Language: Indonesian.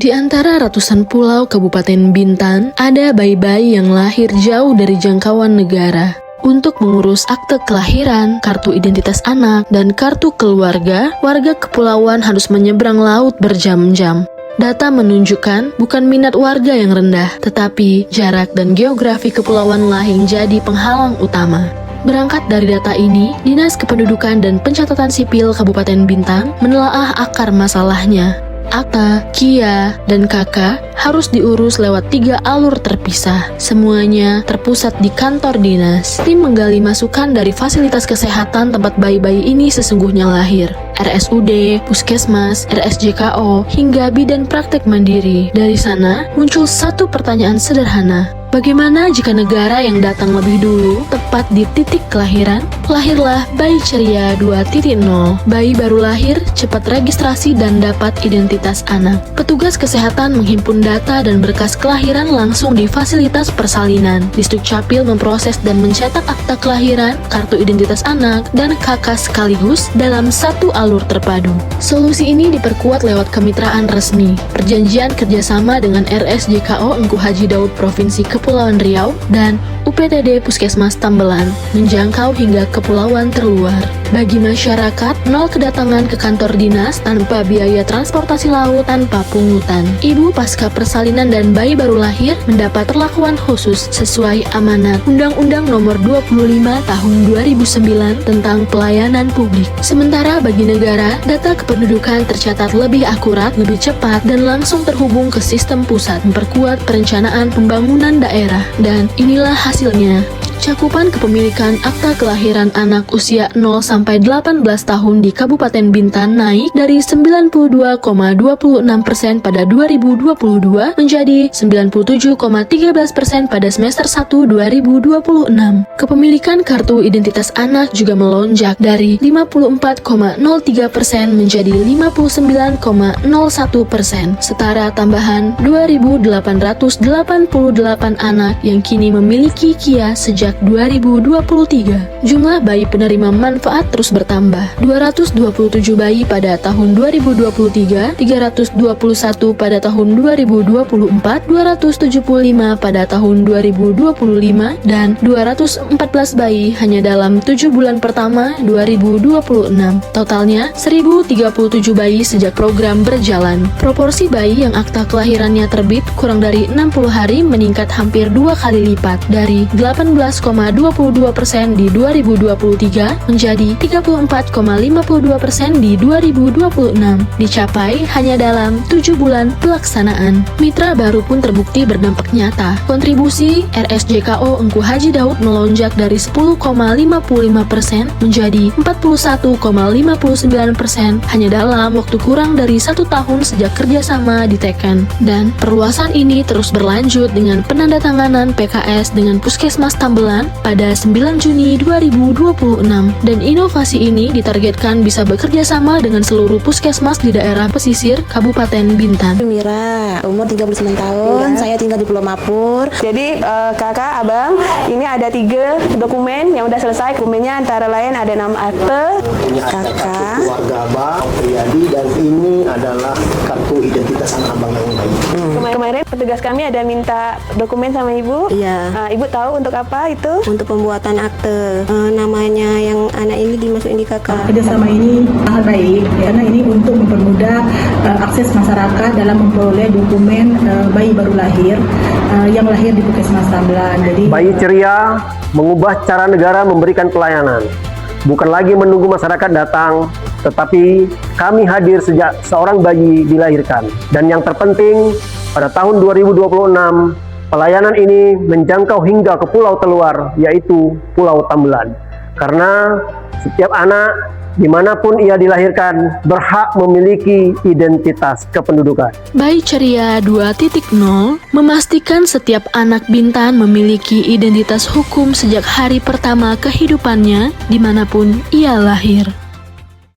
Di antara ratusan pulau Kabupaten Bintan, ada bayi-bayi yang lahir jauh dari jangkauan negara. Untuk mengurus akte kelahiran, kartu identitas anak, dan kartu keluarga, warga kepulauan harus menyeberang laut berjam-jam. Data menunjukkan bukan minat warga yang rendah, tetapi jarak dan geografi kepulauanlah yang jadi penghalang utama. Berangkat dari data ini, Dinas Kependudukan dan Pencatatan Sipil Kabupaten Bintan menelaah akar masalahnya. Akta, KIA, dan KK harus diurus lewat 3 alur terpisah. Semuanya terpusat di kantor dinas. Tim menggali masukan dari fasilitas kesehatan tempat bayi-bayi ini sesungguhnya lahir. RSUD, Puskesmas, RSJKO, hingga bidan praktek mandiri. Dari sana, muncul satu pertanyaan sederhana. Bagaimana jika negara yang datang lebih dulu, tepat di titik kelahiran? Lahirlah bayi ceria 2.0. Bayi baru lahir, cepat registrasi dan dapat identitas anak. Petugas kesehatan menghimpun data dan berkas kelahiran langsung di fasilitas persalinan. Disdukcapil memproses dan mencetak akta kelahiran, kartu identitas anak, dan KK sekaligus dalam satu alur terpadu. Solusi ini diperkuat lewat kemitraan resmi, perjanjian kerjasama dengan RSJKO Engku Haji Daud Provinsi Kepulauan Riau dan UPTD Puskesmas Tambelan, menjangkau hingga kepulauan terluar. Bagi masyarakat, 0 kedatangan ke kantor dinas tanpa biaya transportasi laut tanpa pungutan. Ibu pasca persalinan dan bayi baru lahir mendapat perlakuan khusus sesuai amanat Undang-Undang Nomor 25 Tahun 2009 tentang Pelayanan Publik. Sementara bagi negara, data kependudukan tercatat lebih akurat, lebih cepat, dan langsung terhubung ke sistem pusat, memperkuat perencanaan pembangunan daerah. Dan inilah hasilnya. Cakupan kepemilikan akta kelahiran anak usia 0-18 tahun di Kabupaten Bintan naik dari 92,26% pada 2022 menjadi 97,13% pada semester 1 2026. Kepemilikan kartu identitas anak juga melonjak dari 54,03% menjadi 59,01%, setara tambahan 2.888 anak yang kini memiliki KIA sejak 2023. Jumlah bayi penerima manfaat terus bertambah. 227 bayi pada tahun 2023, 321 pada tahun 2024, 275 pada tahun 2025, dan 214 bayi hanya dalam 7 bulan pertama 2026. Totalnya 1037 bayi sejak program berjalan. Proporsi bayi yang akta kelahirannya terbit kurang dari 60 hari meningkat hampir 2 kali lipat, dari 18,22% di 2023 menjadi 34,52% di 2026, dicapai hanya dalam 7 bulan pelaksanaan. Mitra baru pun terbukti berdampak nyata. Kontribusi RSJKO Engku Haji Daud melonjak dari 10,55% menjadi 41,59% hanya dalam waktu kurang dari 1 tahun sejak kerjasama diteken. Dan perluasan ini terus berlanjut dengan penandatanganan PKS dengan Puskesmas Tambelan pada 9 Juni 2026, dan inovasi ini ditargetkan bisa bekerja sama dengan seluruh puskesmas di daerah pesisir Kabupaten Bintan. Mira, umur 39 tahun, saya tinggal di Pulau Mapur. Jadi kakak, abang, ini ada 3 dokumen yang udah selesai. Dokumennya antara lain ada 6 akte. Kakak, Keluarga abang, Priyadi, dan ini adalah kartu identitas anak abang yang baik. Kemarin petugas kami ada minta dokumen sama ibu. iya, Ibu tahu untuk apa itu? untuk pembuatan akte. Namanya yang anak ini dimasukin di kakak. Kerjasama ini sangat baik karena ini untuk mempermudah akses masyarakat dalam memperoleh dokumen bayi baru lahir yang lahir di Puskesmas Tambelan. Jadi Bayi ceria mengubah cara negara memberikan pelayanan. Bukan lagi menunggu masyarakat datang, tetapi kami hadir sejak seorang bayi dilahirkan. Dan yang terpenting, pada tahun 2026, pelayanan ini menjangkau hingga ke pulau terluar, yaitu Pulau Tambelan. Karena setiap anak, dimanapun ia dilahirkan, berhak memiliki identitas kependudukan. Bayi Ceria 2.0 memastikan setiap anak Bintan memiliki identitas hukum sejak hari pertama kehidupannya dimanapun ia lahir.